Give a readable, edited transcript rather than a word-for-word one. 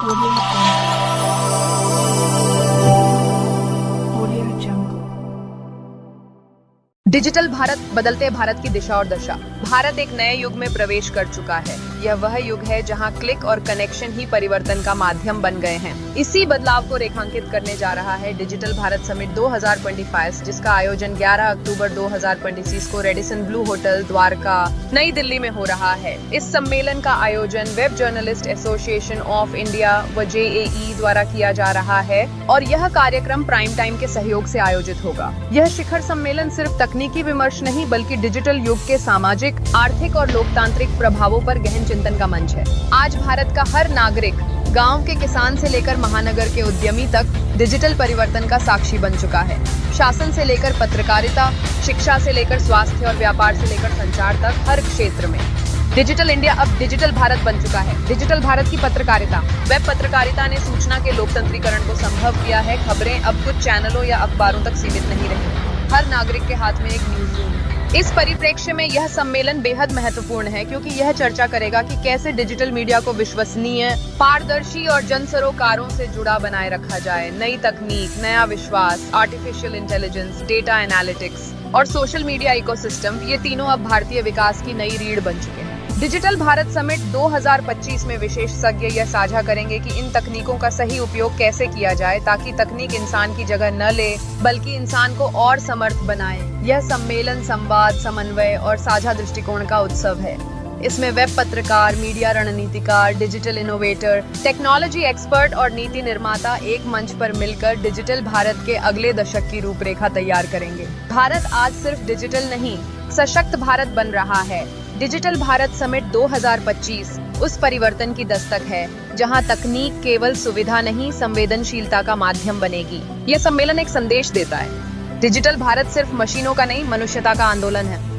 Audio Jungle. Digital Bharat बदलते भारत की दिशा और दशा। भारत एक नए युग में प्रवेश कर चुका है। यह वह युग है जहां क्लिक और कनेक्शन ही परिवर्तन का माध्यम बन गए हैं। इसी बदलाव को रेखांकित करने जा रहा है डिजिटल भारत समिट 2025, जिसका आयोजन 11 अक्टूबर 2025 को रेडिसन ब्लू होटल द्वारका नई दिल्ली में हो रहा है। इस सम्मेलन का आयोजन web journalist association of India व जेएई द्वारा किया जा रहा है और यह कार्यक्रम प्राइम टाइम के सहयोग से आयोजित होगा। यह शिखर सम्मेलन सिर्फ तकनीकी विमर्श नहीं बल्कि डिजिटल युग के सामाजिक, आर्थिक और लोकतांत्रिक प्रभावों पर गहन चिंतन का मंच है। आज भारत का हर नागरिक, गांव के किसान से लेकर महानगर के उद्यमी तक डिजिटल परिवर्तन का साक्षी बन चुका है। शासन से लेकर पत्रकारिता, शिक्षा से लेकर स्वास्थ्य और व्यापार से लेकर संचार तक हर क्षेत्र में डिजिटल इंडिया अब डिजिटल भारत बन चुका है। डिजिटल भारत की पत्रकारिता। वेब पत्रकारिता ने सूचना के लोकतंत्रीकरण को संभव किया है। खबरें अब कुछ चैनलों या अखबारों तक सीमित नहीं रही। हर नागरिक के हाथ में एक न्यूज रूम है। इस परिप्रेक्ष्य में यह सम्मेलन बेहद महत्वपूर्ण है क्योंकि यह चर्चा करेगा कि कैसे डिजिटल मीडिया को विश्वसनीय, पारदर्शी और जनसरोकारों से जुड़ा बनाए रखा जाए। नई तकनीक, नया विश्वास, आर्टिफिशियल इंटेलिजेंस, डेटा एनालिटिक्स और सोशल मीडिया इकोसिस्टम, ये तीनों अब भारतीय विकास की नई रीढ़ बन चुके हैं। डिजिटल भारत समिट 2025 में विशेषज्ञ यह साझा करेंगे कि इन तकनीकों का सही उपयोग कैसे किया जाए ताकि तकनीक इंसान की जगह न ले बल्कि इंसान को और समर्थ बनाए। यह सम्मेलन संवाद, समन्वय और साझा दृष्टिकोण का उत्सव है। इसमें वेब पत्रकार, मीडिया रणनीतिकार, डिजिटल इनोवेटर, टेक्नोलॉजी एक्सपर्ट और नीति निर्माता एक मंच पर मिलकर डिजिटल भारत के अगले दशक की रूपरेखा तैयार करेंगे। भारत आज सिर्फ डिजिटल नहीं, सशक्त भारत बन रहा है। डिजिटल भारत समिट 2025 उस परिवर्तन की दस्तक है जहां तकनीक केवल सुविधा नहीं, संवेदनशीलता का माध्यम बनेगी। यह सम्मेलन एक संदेश देता है, डिजिटल भारत सिर्फ मशीनों का नहीं, मनुष्यता का आंदोलन है।